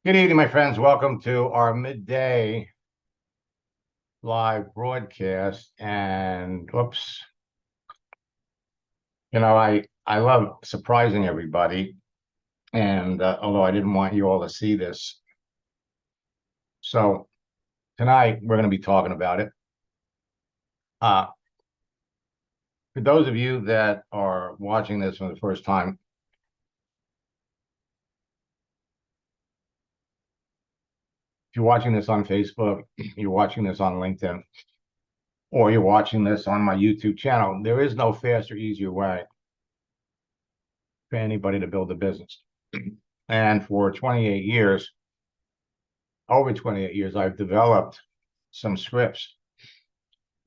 Good evening, my friends. Welcome to our midday live broadcast. And whoops, I love surprising everybody. And although I didn't want you all to see this, so tonight we're going to be talking about it. Uh, for those of you that are watching this for the first time, if you're watching this on Facebook, you're watching this on LinkedIn, or you're watching this on my YouTube channel, there is no faster, easier way for anybody to build a business. And for 28 years, over 28 years, I've developed some scripts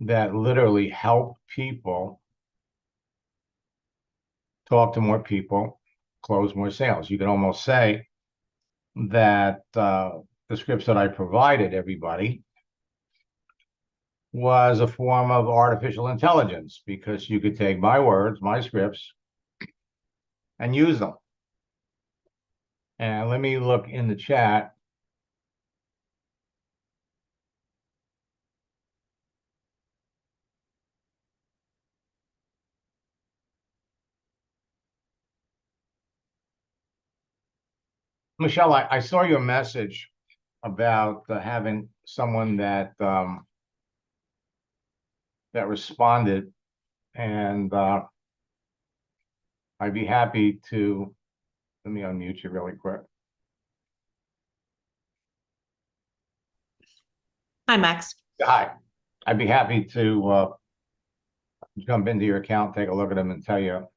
that literally help people talk to more people, close more sales. You can almost say that the scripts that I provided everybody was a form of artificial intelligence, because you could take my words, my scripts, and use them. And let me look in the chat. Michelle, I saw your message about having someone that that responded, and I'd be happy to, let me unmute you really quick. Hi, Max. Hi. I'd be happy to jump into your account, take a look at them, and tell you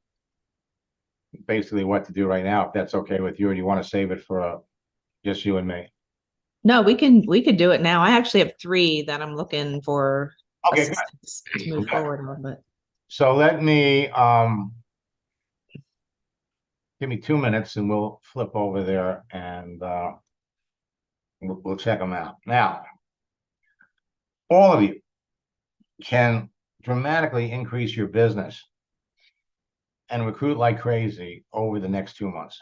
basically what to do right now, if that's okay with you, or do you want to save it for just you and me? No, we could do it now. I actually have 3 that I'm looking for Okay, good. assistance to move forward on, but So let me give me 2 minutes and we'll flip over there and we'll check them out. Now, all of you can dramatically increase your business and recruit like crazy over the next 2 months.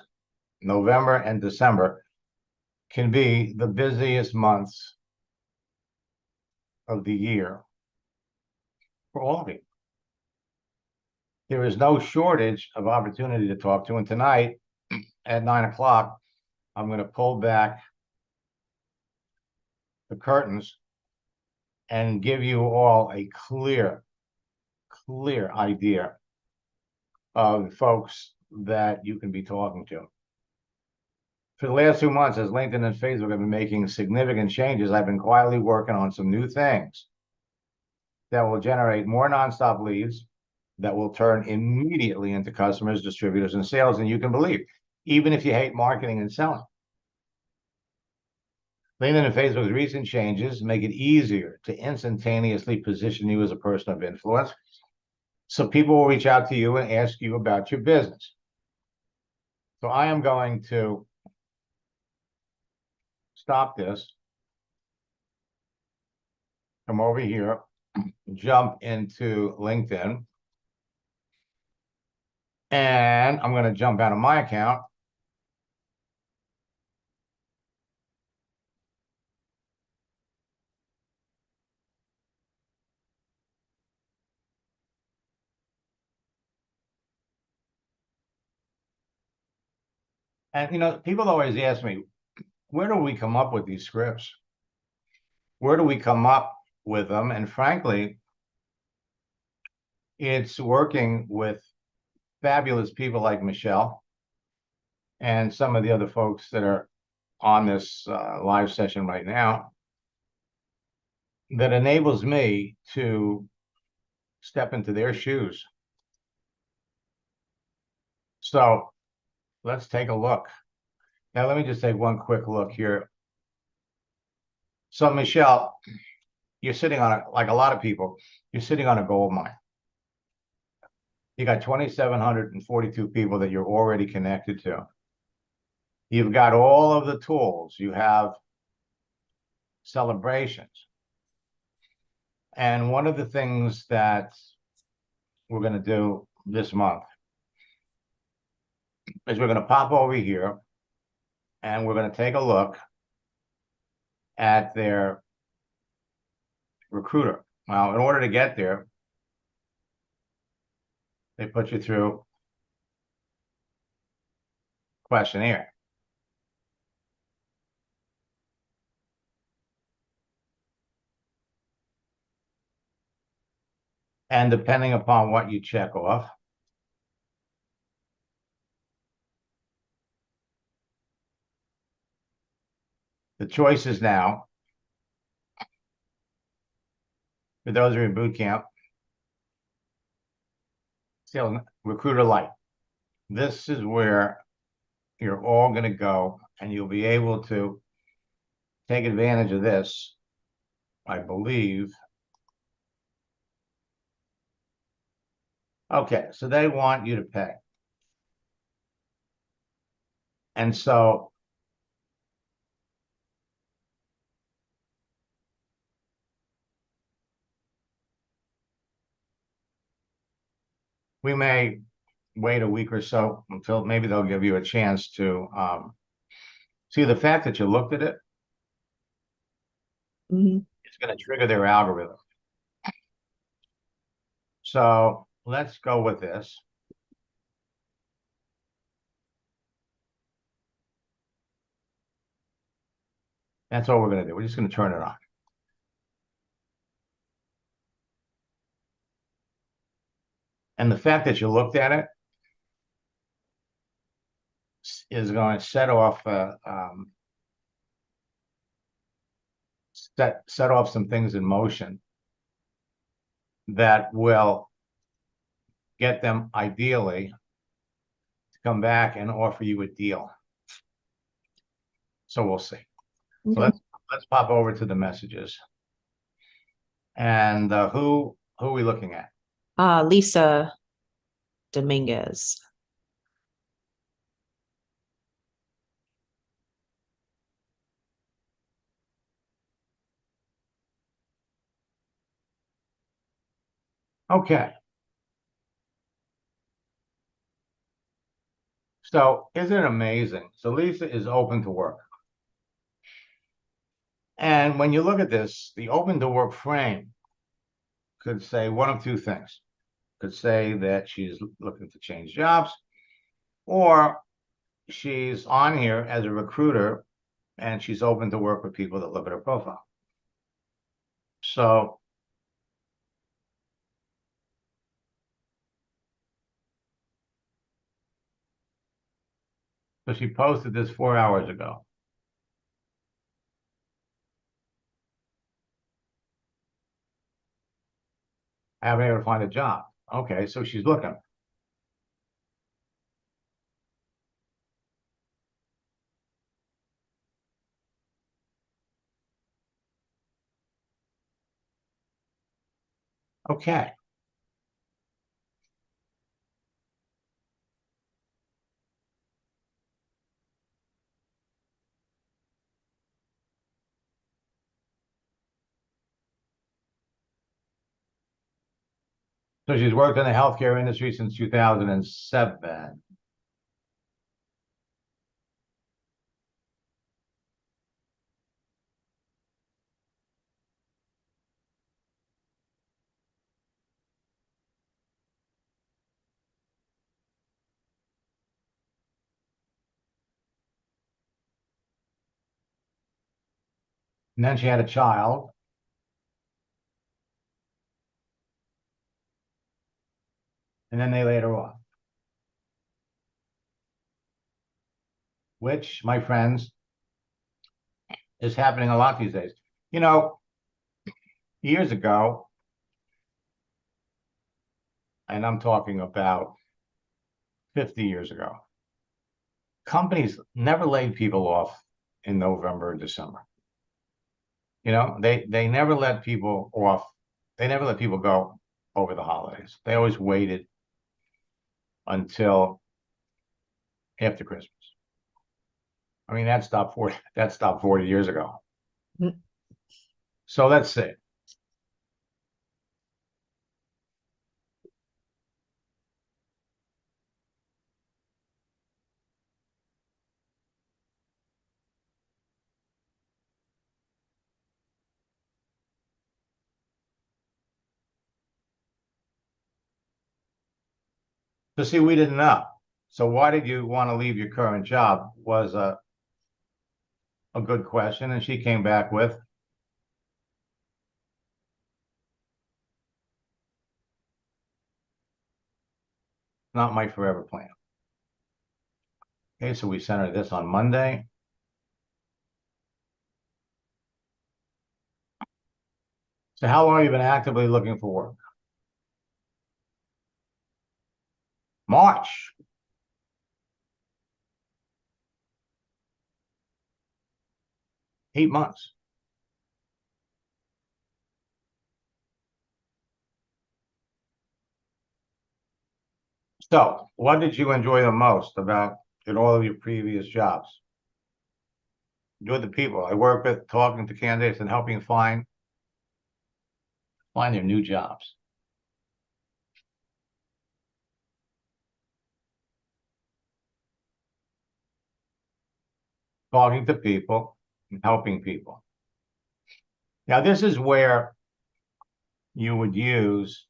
November and December can be the busiest months of the year for all of you. There is no shortage of opportunity to talk to. And tonight at 9 o'clock, I'm going to pull back the curtains and give you all a clear idea of folks that you can be talking to. For the last 2 months, as LinkedIn and Facebook have been making significant changes, I've been quietly working on some new things that will generate more nonstop leads that will turn immediately into customers, distributors, and sales. And you can believe, even if you hate marketing and selling, LinkedIn and Facebook's recent changes make it easier to instantaneously position you as a person of influence. So people will reach out to you and ask you about your business. So I am going to stop this, come over here, jump into LinkedIn, and I'm going to jump out of my account. And people always ask me, where do we come up with these scripts? Where do we come up with them? And frankly, it's working with fabulous people like Michelle and some of the other folks that are on this live session right now that enables me to step into their shoes. So let's take a look. Now, let me just take one quick look here. So, Michelle, you're sitting on like a lot of people, you're sitting on a gold mine. You got 2,742 people that you're already connected to. You've got all of the tools. You have celebrations. And one of the things that we're going to do this month is we're going to pop over here and we're going to take a look at their recruiter. Well, in order to get there, they put you through questionnaire. And depending upon what you check off, the choices now, for those who are in boot camp, still Recruiter Lite. This is where you're all going to go, and you'll be able to take advantage of this, I believe. Okay, so they want you to pay. And so we may wait a week or so until maybe they'll give you a chance to see. The fact that you looked at it Mhm. is going to trigger their algorithm. So let's go with this. That's all we're going to do. We're just going to turn it on. And the fact that you looked at it is going to set off set off some things in motion that will get them ideally to come back and offer you a deal. So we'll see. So Okay. let's pop over to the messages. And who are we looking at? Lisa Dominguez. Okay. So isn't it amazing? So Lisa is open to work. And when you look at this, the open to work frame could say one of two things. Could say that she's looking to change jobs, or she's on here as a recruiter and she's open to work with people that look at her profile. So she posted this 4 hours ago. I haven't been able to find a job. Okay, so she's looking. Okay. So she's worked in the healthcare industry since 2007. And then she had a child. And then they laid her off. Which, my friends, is happening a lot these days. You know, years ago, and I'm talking about 50 years ago, companies never laid people off in November or December. You know, they never let people off. They never let people go over the holidays. They always waited until after Christmas. I mean, that stopped 40 years ago. Mhm. So let's see. So see, we didn't know. So why did you want to leave your current job was a good question. And she came back with, not my forever plan. Okay, so we sent her this on Monday. So how long have you been actively looking for work? March. Eight months. So what did you enjoy the most about in all of your previous jobs? Enjoy the people I work with, talking to candidates and helping find their new jobs. Talking to people and helping people. Now, this is where you would use.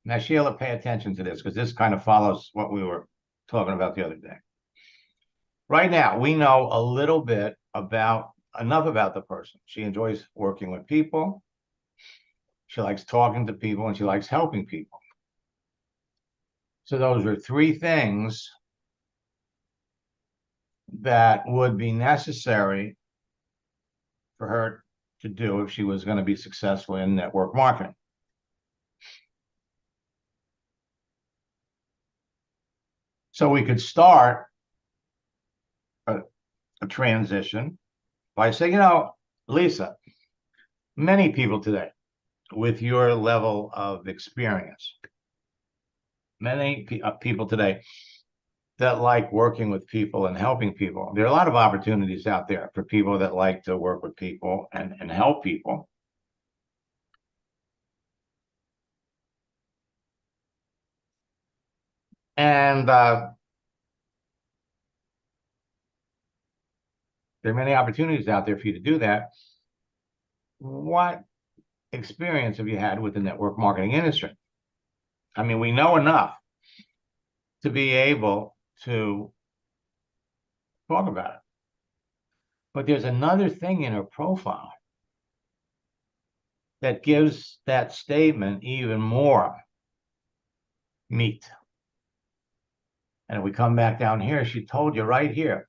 Now, Sheila, pay attention to this because this kind of follows what we were talking about the other day. Right now, we know a little bit about enough about the person. She enjoys working with people. She likes talking to people and she likes helping people. So those are three things that would be necessary for her to do if she was going to be successful in network marketing. So we could start a transition by saying, Lisa, many people today with your level of experience, many people today that like working with people and helping people. There are a lot of opportunities out there for people that like to work with people and help people. And there are many opportunities out there for you to do that. What experience have you had with the network marketing industry? I mean, we know enough to be able to talk about it. But there's another thing in her profile that gives that statement even more meat. And if we come back down here, she told you right here.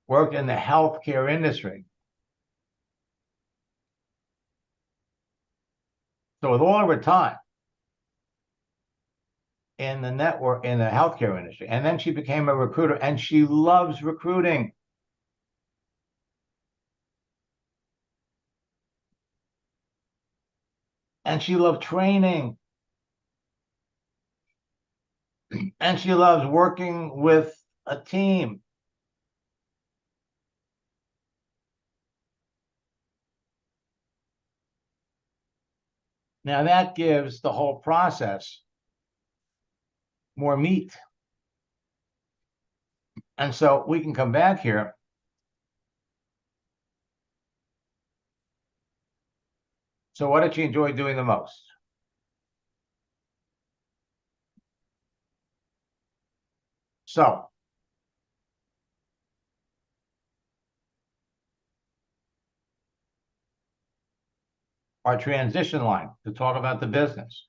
Worked in the healthcare industry. So with all of her time in the network, in the healthcare industry, and then she became a recruiter and she loves recruiting. And she loved training. And she loves working with a team. Now that gives the whole process more meat. And so we can come back here. So what did you enjoy doing the most? So our transition line to talk about the business.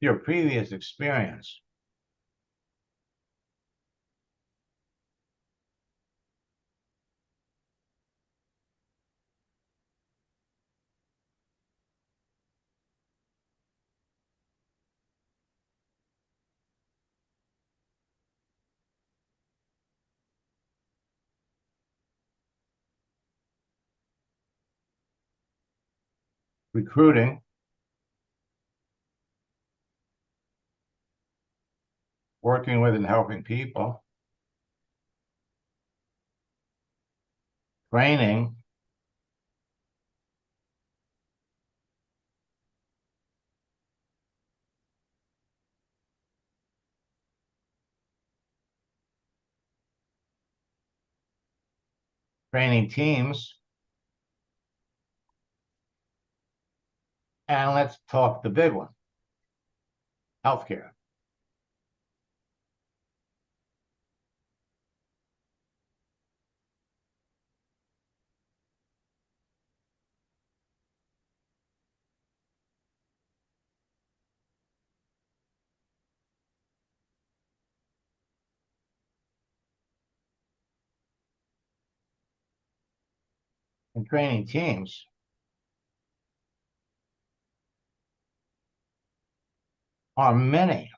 Your previous experience. Recruiting, working with and helping people, Training. Training teams. And let's talk the big one, healthcare. And training teams. Are many.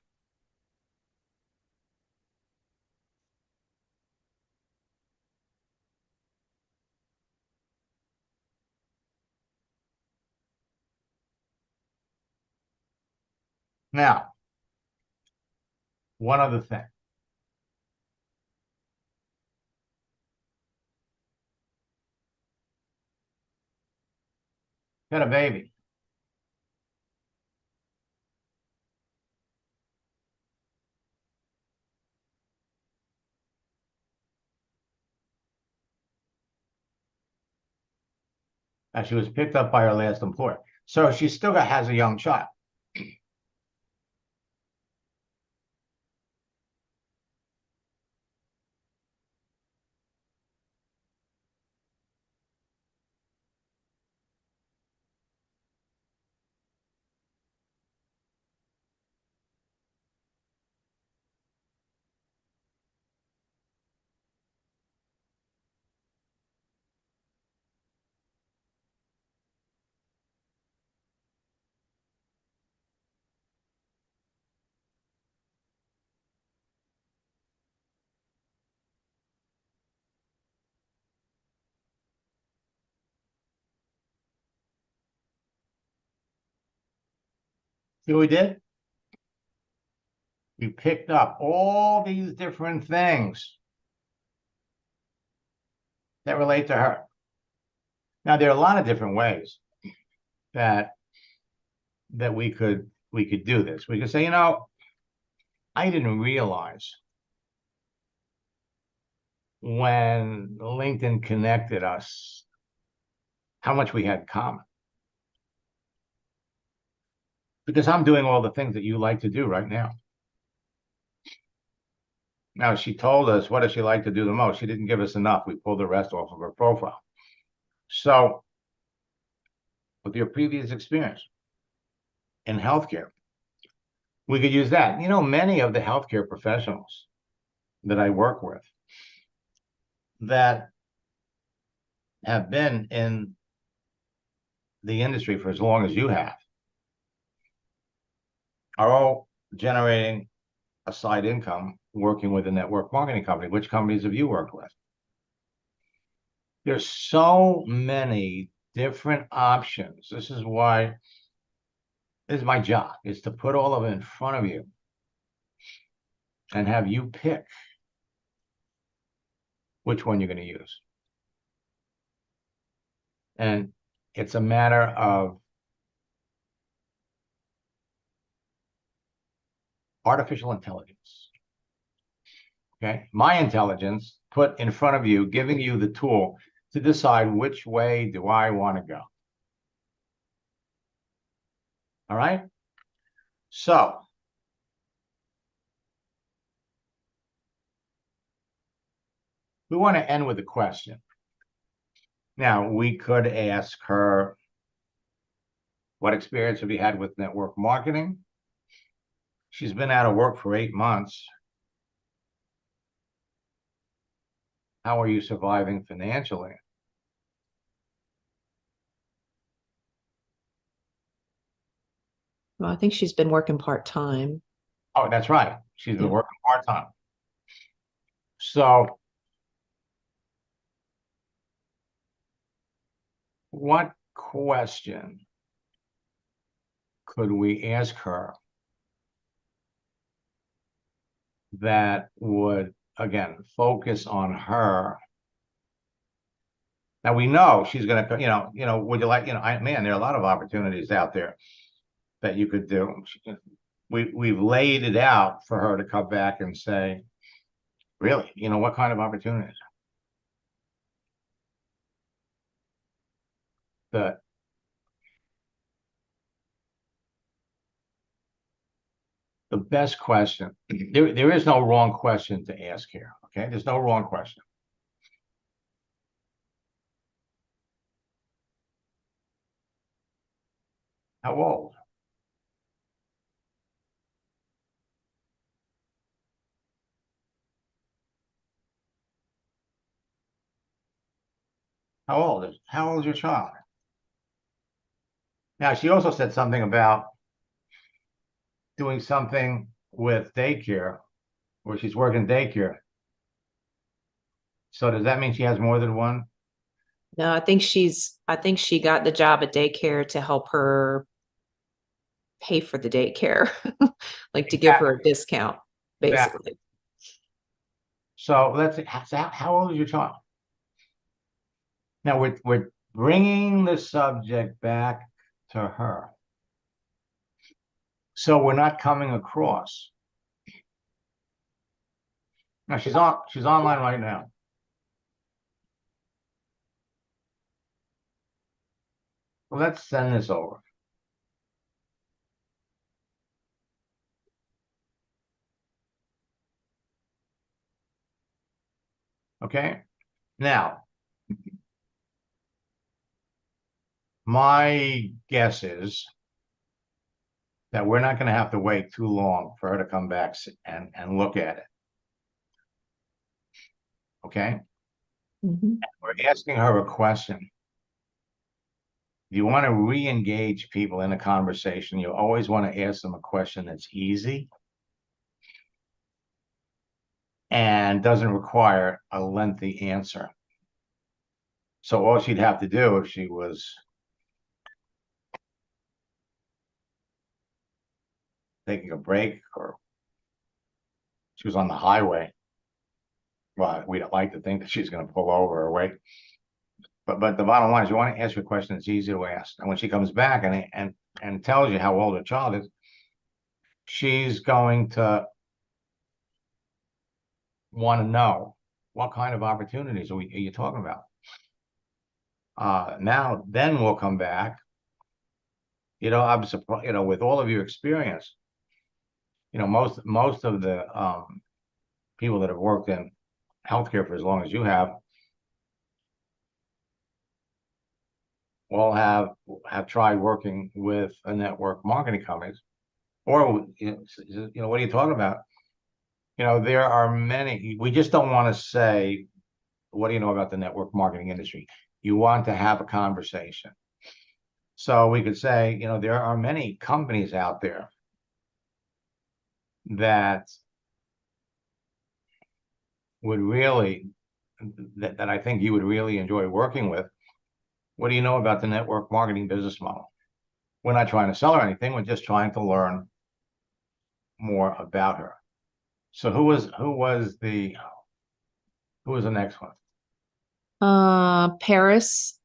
Now, one other thing. Got a baby. And she was picked up by her last employer. So she still has a young child. See what we did? We picked up all these different things that relate to her. Now, there are a lot of different ways that we could do this. We could say, you know, I didn't realize when LinkedIn connected us how much we had in common. Because I'm doing all the things that you like to do right now. Now, she told us what does she like to do the most. She didn't give us enough. We pulled the rest off of her profile. So, with your previous experience in healthcare, we could use that. You know, many of the healthcare professionals that I work with that have been in the industry for as long as you have are all generating a side income working with a network marketing company. Which companies have you worked with? There's so many different options. This is why this is my job, is to put all of it in front of you and have you pick which one you're going to use. And it's a matter of artificial intelligence. Okay. My intelligence put in front of you, giving you the tool to decide which way do I want to go. All right. So we want to end with a question. Now, we could ask her, what experience have you had with network marketing? She's been out of work for 8 months. How are you surviving financially? Well, I think she's been working part-time. Oh, that's right. She's been Yeah. working part-time. So what question could we ask her that would, again, focus on her Now we know she's gonna, would you like, man, there are a lot of opportunities out there that you could do. We've laid it out for her to come back and say, really, what kind of opportunities? The the best question, there is no wrong question to ask here. Okay, there's no wrong question. How old? How old is your child? Now, she also said something about doing something with daycare, where she's working daycare. So does that mean she has more than one? No, I think she got the job at daycare to help her pay for the daycare, like to give her a discount, Exactly. basically. So how old is your child? Now we're bringing the subject back to her. So we're not coming across. Now she's online right now. Let's send this over. Okay. Now, my guess is that we're not going to have to wait too long for her to come back and look at it. Okay. Mhm. We're asking her a question. You want to re-engage people in a conversation, you always want to ask them a question that's easy and doesn't require a lengthy answer. So all she'd have to do if she was taking a break or she was on the highway, well, we don't like to think that she's going to pull over or wait. But the bottom line is you want to ask her a question that's easy to ask. And when she comes back and tells you how old her child is, she's going to want to know what kind of opportunities are you talking about? Now, then we'll come back. I'm surprised, with all of your experience, most of the people that have worked in healthcare for as long as you have all have tried working with a network marketing companies. Or, what are you talking about? There are many, we just don't want to say, what do you know about the network marketing industry? You want to have a conversation. So we could say, there are many companies out there that would really, that I think you would really enjoy working with. What do you know about the network marketing business model? We're not trying to sell her anything. We're just trying to learn more about her. So who was the next one? Paris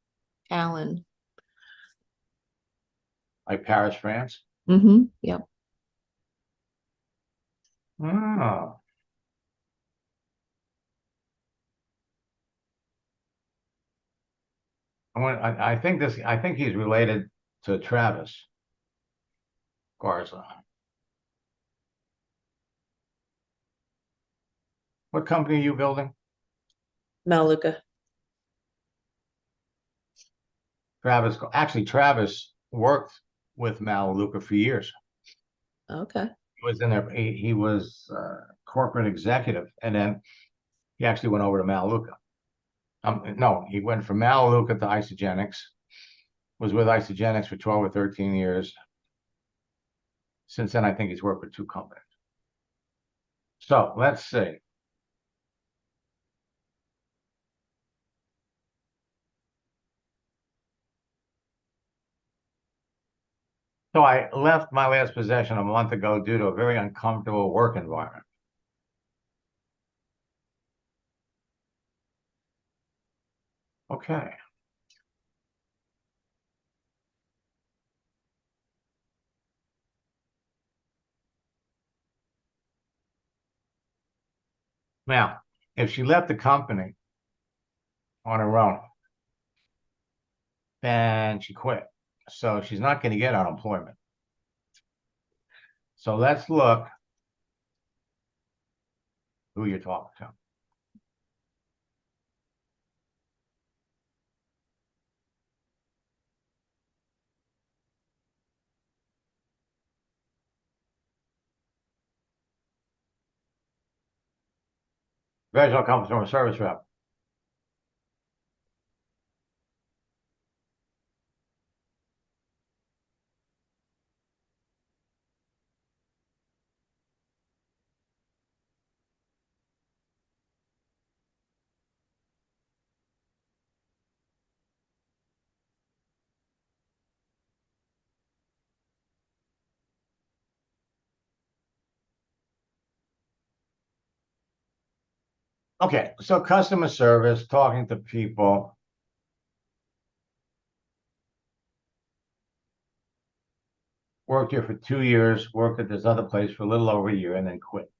Allen. Like Paris, France? Yep. Oh. I think he's related to Travis Garza. What company are you building? Melaleuca. Travis worked with Melaleuca for years. Okay. He was in there. He was corporate executive, and then he actually went over to Melaleuca. No, he went from Melaleuca to Isagenix. Was with Isagenix for 12 or 13 years. Since then, I think he's worked with two companies. So let's see. So I left my last possession a month ago due to a very uncomfortable work environment. Okay. Now, if she left the company on her own, then she quit. So she's not going to get unemployment. So let's look who you're talking to. Regional customer service rep. Okay, so customer service, talking to people. Worked here for 2 years, worked at this other place for a little over a year, and then quit.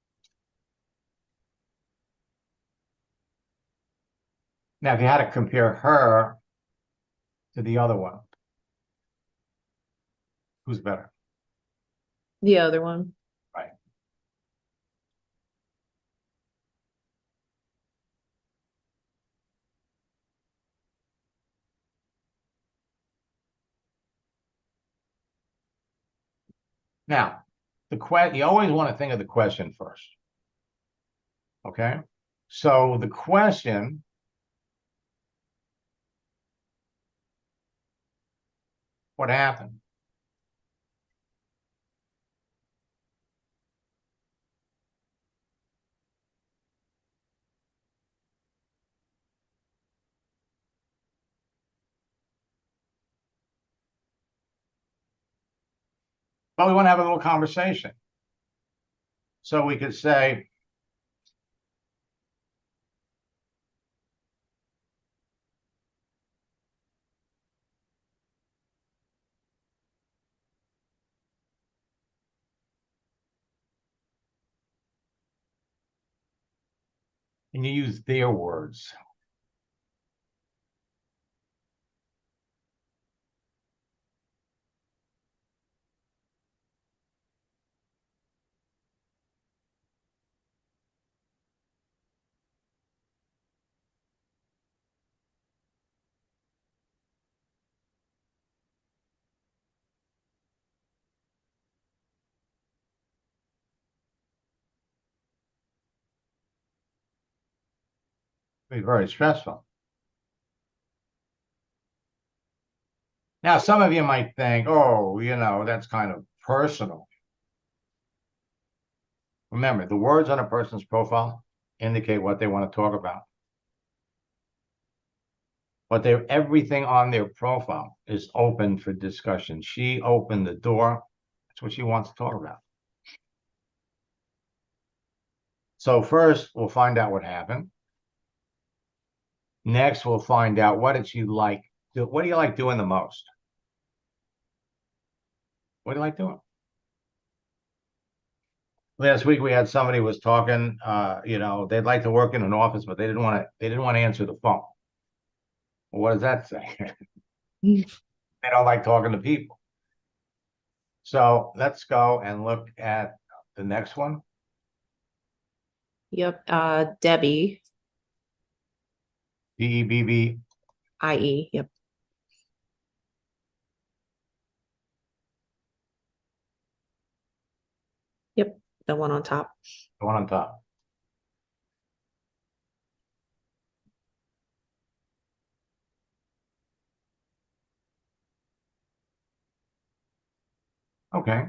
Now, if you had to compare her to the other one, who's better? The other one. Right. Now, you always want to think of the question first. Okay? So the question, what happened? Well, we want to have a little conversation. So we could say, and you use their words. It'd be very stressful. Now, some of you might think, oh, that's kind of personal. Remember, the words on a person's profile indicate what they want to talk about. But everything on their profile is open for discussion. She opened the door. That's what she wants to talk about. So first, we'll find out what happened. Next, we'll find out what did she like. What do you like doing the most? What do you like doing? Last week we had somebody was talking, they'd like to work in an office, but they didn't want to answer the phone. Well, what does that say? They don't like talking to people. So let's go and look at the next one. Yep. Debbie, DEBB. IE. Yep. Yep. The one on top. The one on top. Okay.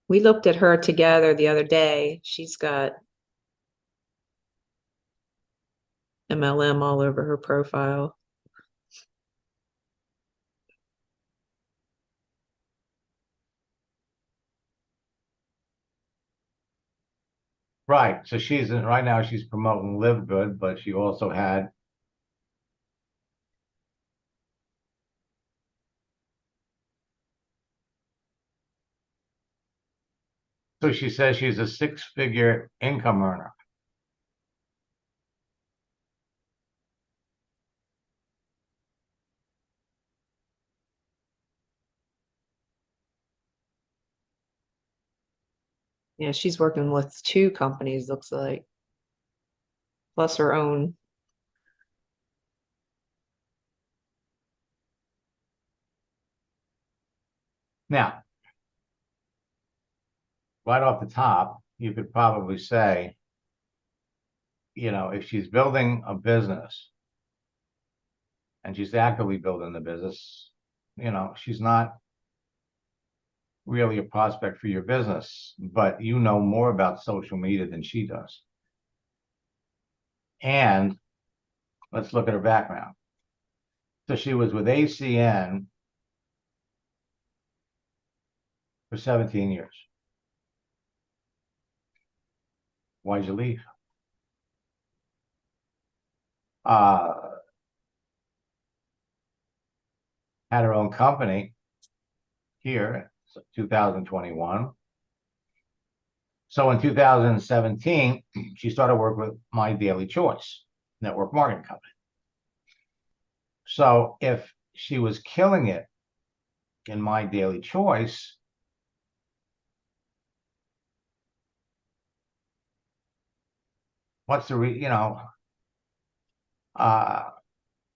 We looked at her together the other day. She's got MLM all over her profile. Right. So right now she's promoting Live Good, but she also had So she says she's a six-figure income earner. Yeah, she's working with two companies, looks like. Plus her own. Now, right off the top, you could probably say, if she's building a business and she's actively building the business, she's not really a prospect for your business, but you know more about social media than she does. And let's look at her background. So she was with ACN for 17 years. Why'd you leave? Had her own company here, 2021. So in 2017, she started work with My Daily Choice, network marketing company. So if she was killing it in My Daily Choice, what's the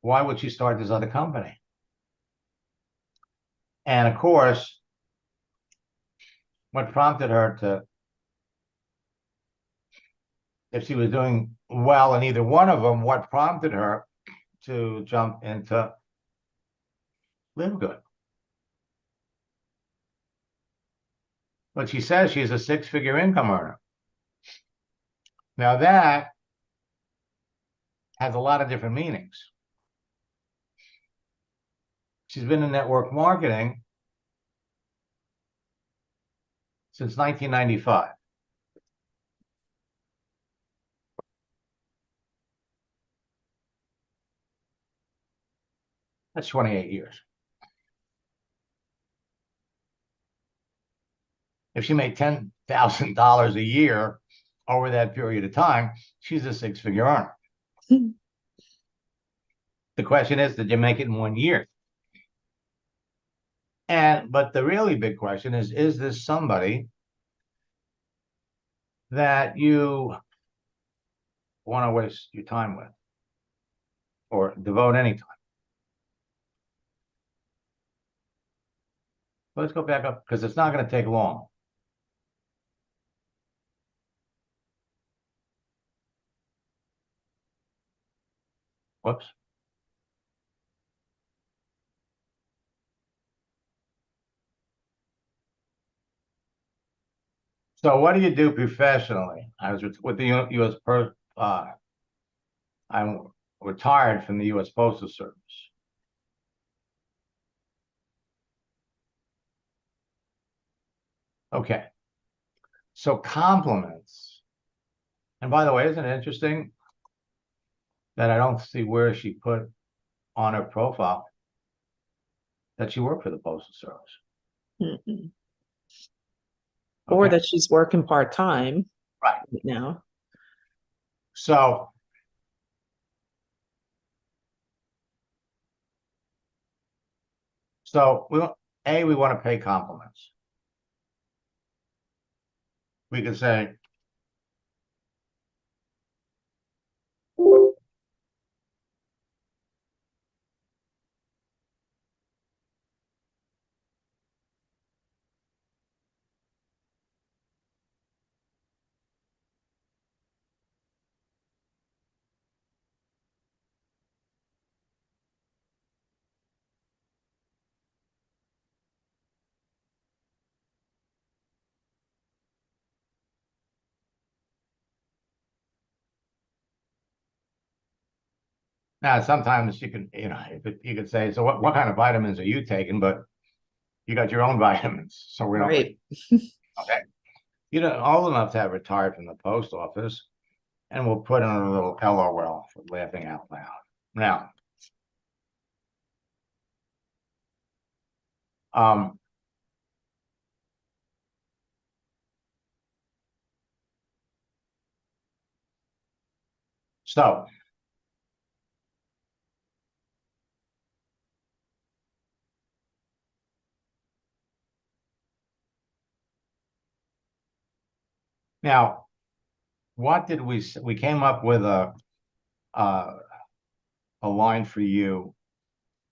why would she start this other company? And of course, what prompted her to, if she was doing well in either one of them, what prompted her to jump into Live Good? But she says she's a six-figure income earner. Now that has a lot of different meanings. She's been in network marketing since 1995. That's 28 years. If she made $10,000 a year over that period of time, she's a six-figure earner. The question is, did you make it in 1 year? But the really big question is this somebody that you want to waste your time with or devote any time? Let's go back up because it's not going to take long. Whoops. So what do you do professionally? I was with the U.S. I'm retired from the U.S. Postal Service. Okay. So compliments. And by the way, isn't it interesting that I don't see where she put on her profile that she worked for the Postal Service? Mm-mm. Or Okay. that she's working part-time Right. now. So we want to pay compliments. We can say, now sometimes you can, you could say, so what kind of vitamins are you taking? But you got your own vitamins. So we don't, Right. okay. Old enough to have retired from the post office, and we'll put in a little LOL for laughing out loud. Now, So now, what did we came up with uh, a line for you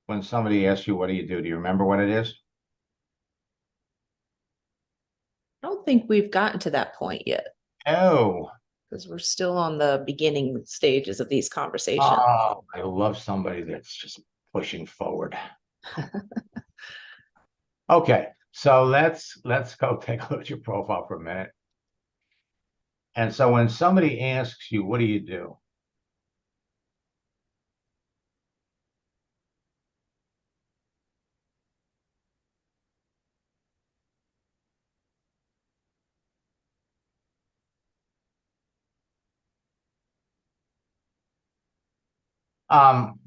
when somebody asks you, what do you do? Do you remember what it is? I don't think we've gotten to that point yet Oh, because we're still on the beginning stages of these conversations. oh, I love somebody that's just pushing forward. Okay, so let's go take a look at your profile for a minute. And so when somebody asks you, what do you do? Um,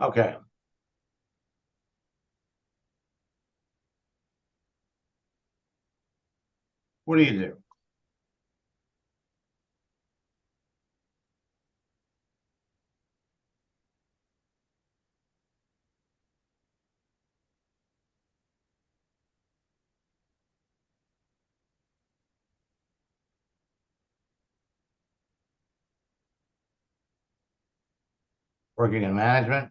okay, what do you do? Working in management?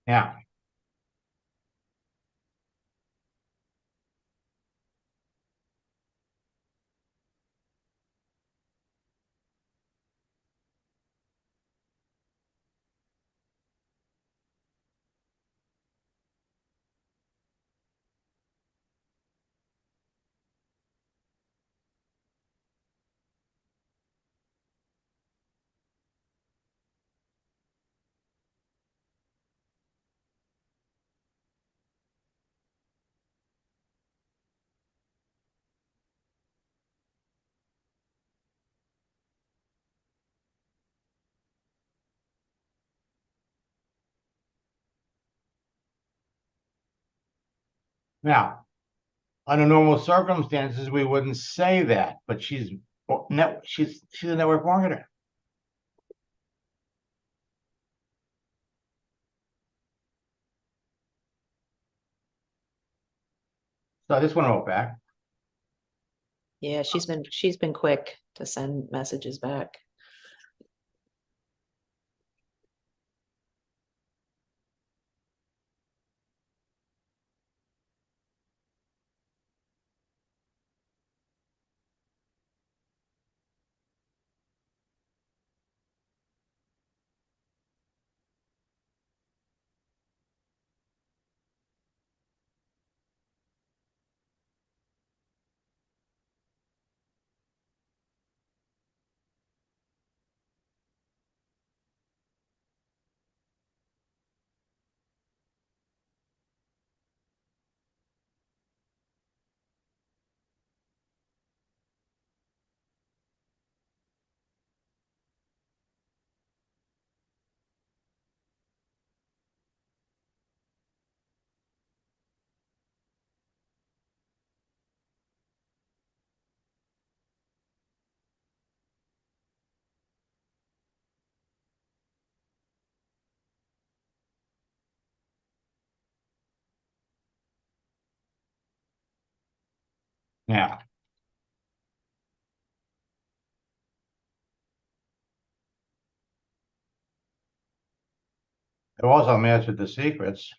Yeah, now, under normal circumstances, we wouldn't say that, but she's a network marketer. So this one wrote back. Yeah, she's been quick to send messages back. Yeah. It also mastered the secrets.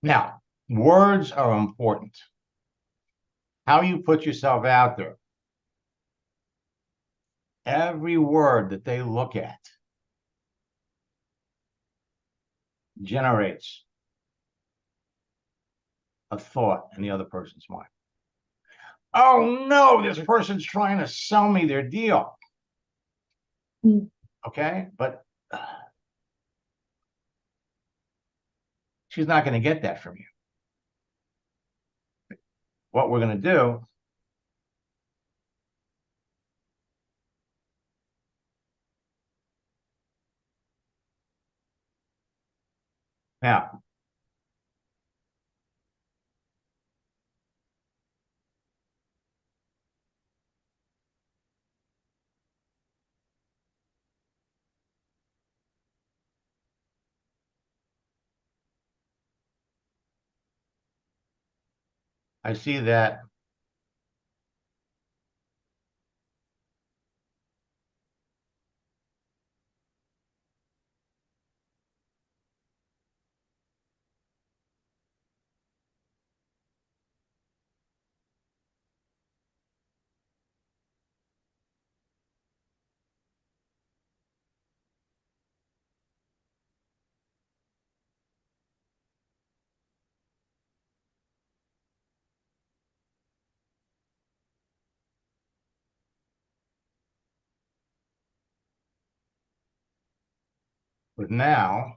Now, words are important. How you put yourself out there. Every word that they look at generates a thought in the other person's mind. Oh no, this person's trying to sell me their deal. Okay, but she's not going to get that from you. What we're going to do, now, I see that with now,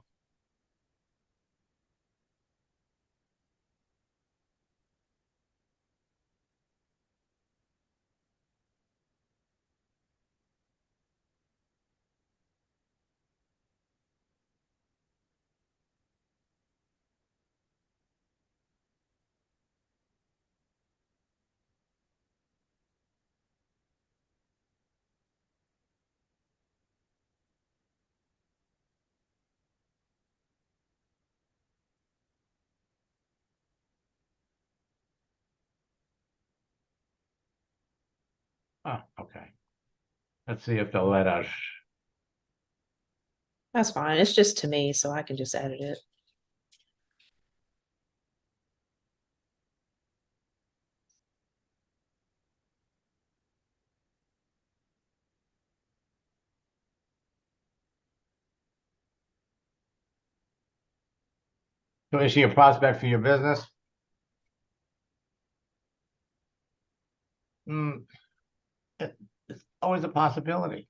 oh, okay. Let's see if they'll let us. That's fine. It's just to me, so I can just edit it. So is she a prospect for your business? Mm, it's always a possibility.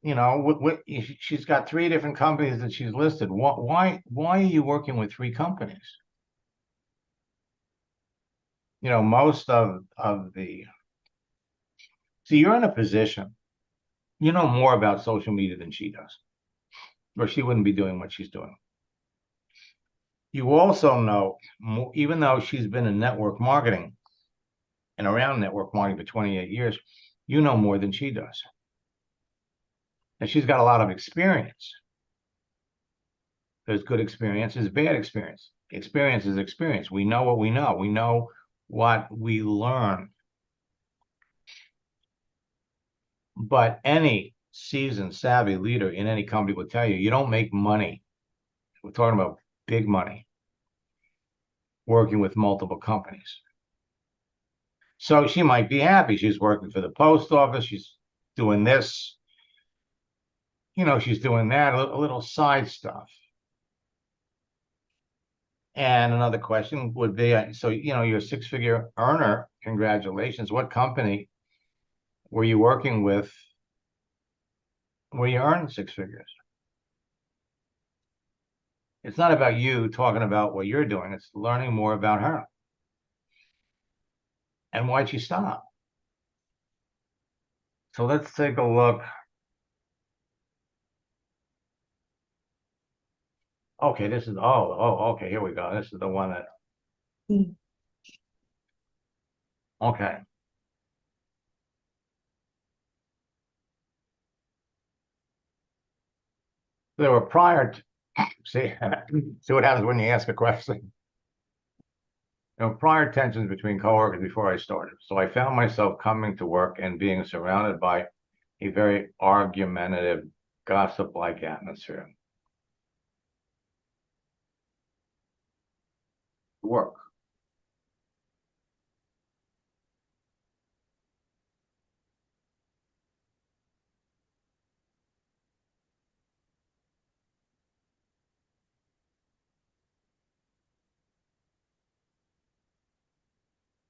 You know, she's got 3 different companies that she's listed. Why are you working with 3 companies? You know, most of the, see, you're in a position, you know more about social media than she does, or she wouldn't be doing what she's doing. You also know, even though she's been in network marketing and around network marketing for 28 years, you know more than she does. And she's got a lot of experience. There's good experience, there's bad experience. Experience is experience. We know what we know. We know what we learn. But any seasoned, savvy leader in any company will tell you, you don't make money. We're talking about big money working with multiple companies. So she might be happy. She's working for the post office. She's doing this. You know, she's doing that, a little side stuff. And another question would be, so, you know, you're a 6-figure earner. Congratulations. What company were you working with where you earned 6 figures? It's not about you talking about what you're doing. It's learning more about her. And why'd she stop? So let's take a look. Okay, this is, okay, here we go. This is the one that, okay. There were see, see what happens when you ask a question. There were prior tensions between coworkers before I started. So I found myself coming to work and being surrounded by a very argumentative, gossip-like atmosphere. Work.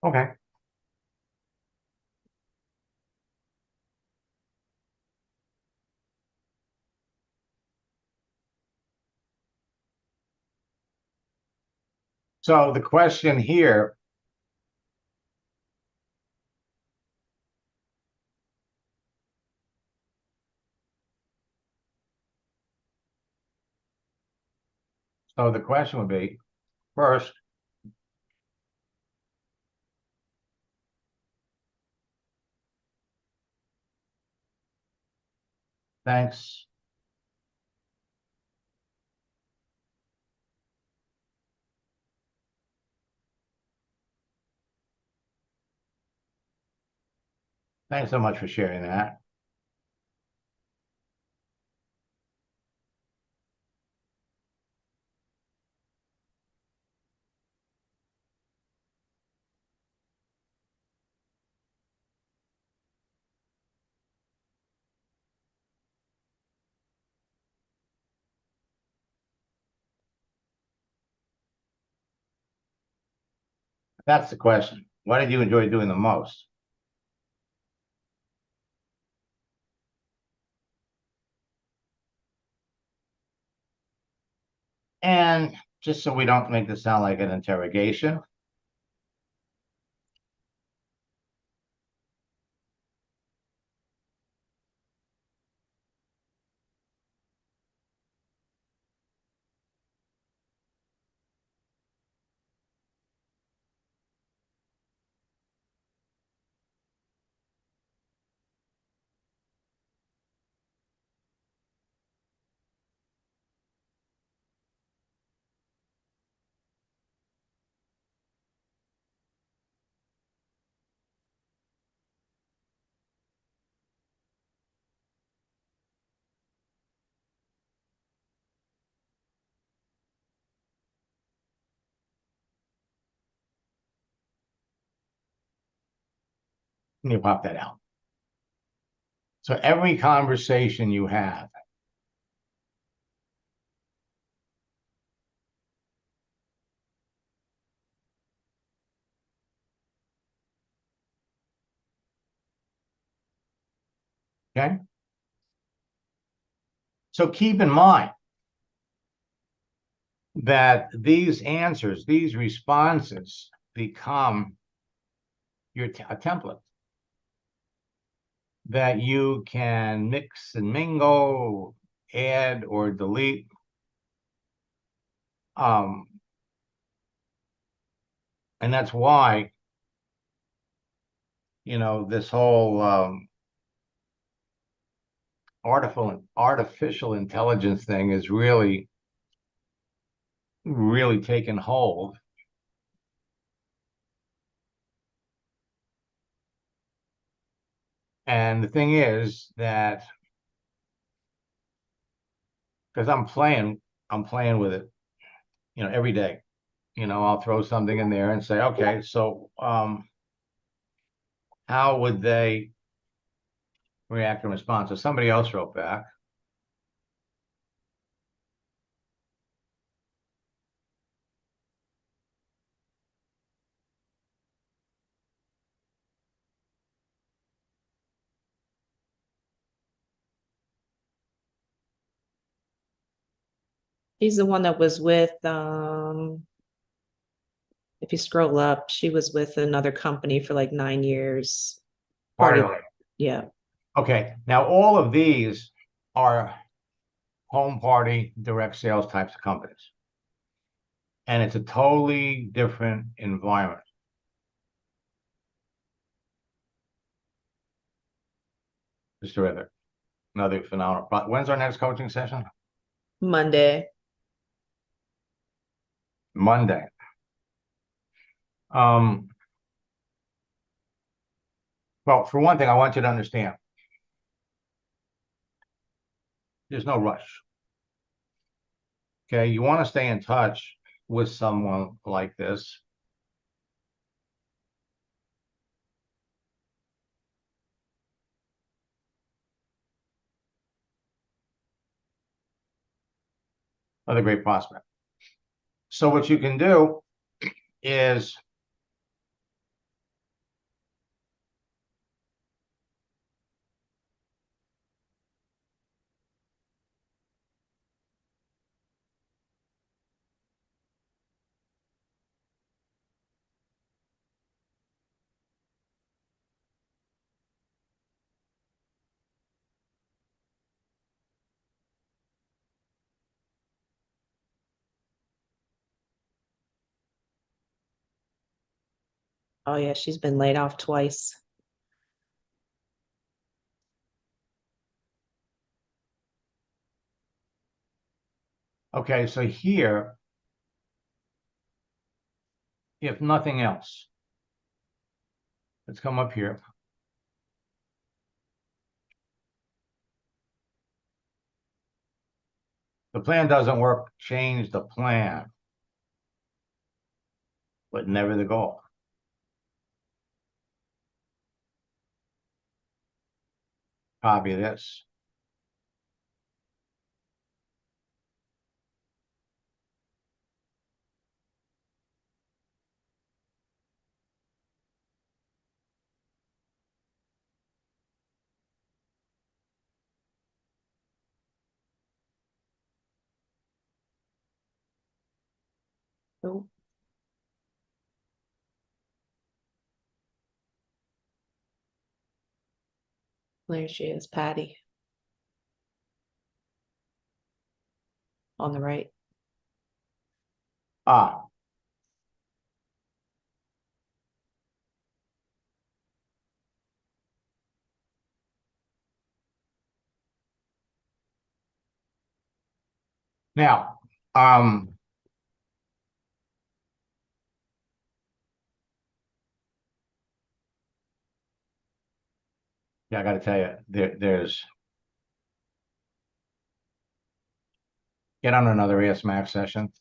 Okay. So the question here, so the question would be, first, thanks. Thanks so much for sharing that. That's the question. What did you enjoy doing the most? And just so we don't make this sound like an interrogation, you pop that out. So every conversation you have, okay? So keep in mind that these answers, these responses become a template that you can mix and mingle, add or delete. And that's why, this whole artificial intelligence thing is really, really taken hold. And the thing is that because I'm playing with it, every day. I'll throw something in there and say, okay, so how would they react and respond? So somebody else wrote back. She's the one that was with, if you scroll up, she was with another company for like 9 years. Party. Yeah. Okay. Now all of these are home party direct sales types of companies. And it's a totally different environment. It's terrific. Another phenomenal. But when's our next coaching session? Monday. Monday. Well, for one thing, I want you to understand there's no rush. Okay, you want to stay in touch with someone like this. Another great prospect. So what you can do is Oh yeah, she's been laid off twice. okay, so here, if nothing else, let's come up here. The plan doesn't work, change the plan, but never the goal. Copy this. Oh. There she is, Patty. On the right. Ah. Now, yeah, I got to tell you, there's get on another Ask Max session,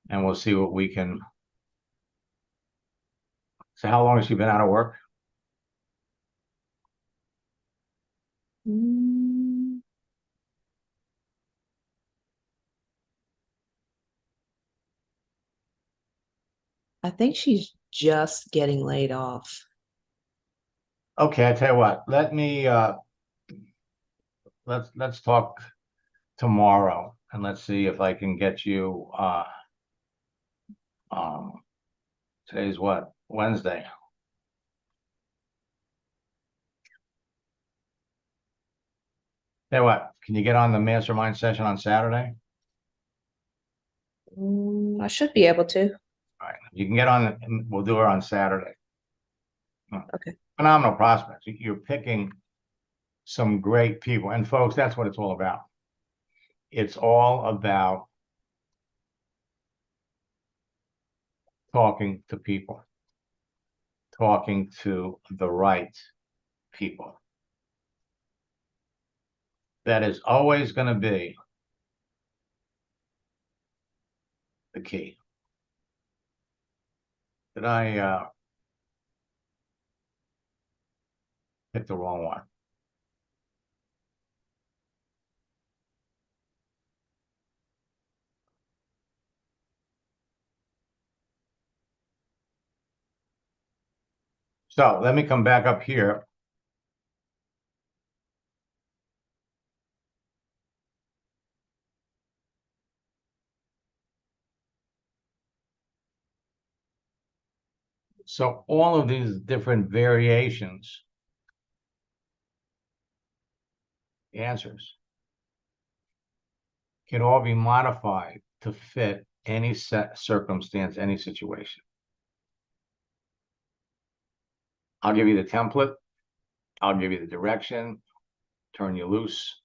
and we'll see what we can. So, how long has she been out of work? I think she's just getting laid off. Okay, I tell you what. Let me let's talk tomorrow, and let's see if I can get you, today's what, Wednesday? Hey, what, can you get on the mastermind session on Saturday? I should be able to. All right, you can get on, and we'll do her on Saturday. Okay. Phenomenal prospects. You're picking some great people, and folks, that's what it's all about. It's all about talking to people, talking to the right people. That is always going to be the key. Did I pick the wrong one? So let me come back up here. So all of these different variations, answers, can all be modified to fit any set circumstance, any situation. I'll give you the template. I'll give you the direction, turn you loose.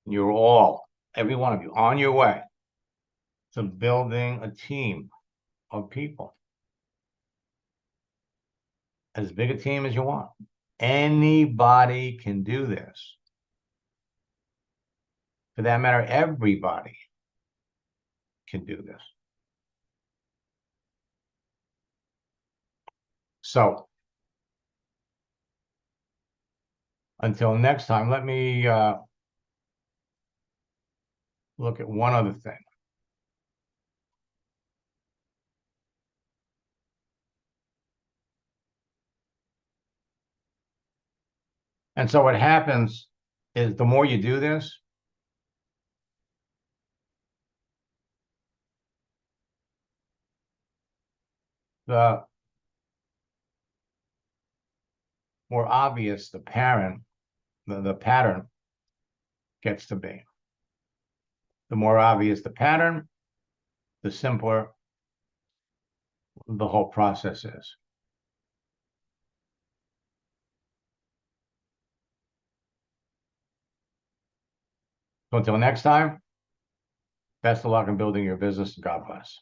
You're all, every one of you, on your way to building a team of people. As big a team as you want. Anybody can do this. For that matter, everybody can do this. So until next time, let me look at one other thing. And so what happens is the more you do this, the more obvious the pattern gets to be. The more obvious the pattern, the simpler the whole process is. So until next time, best of luck in building your business. God bless.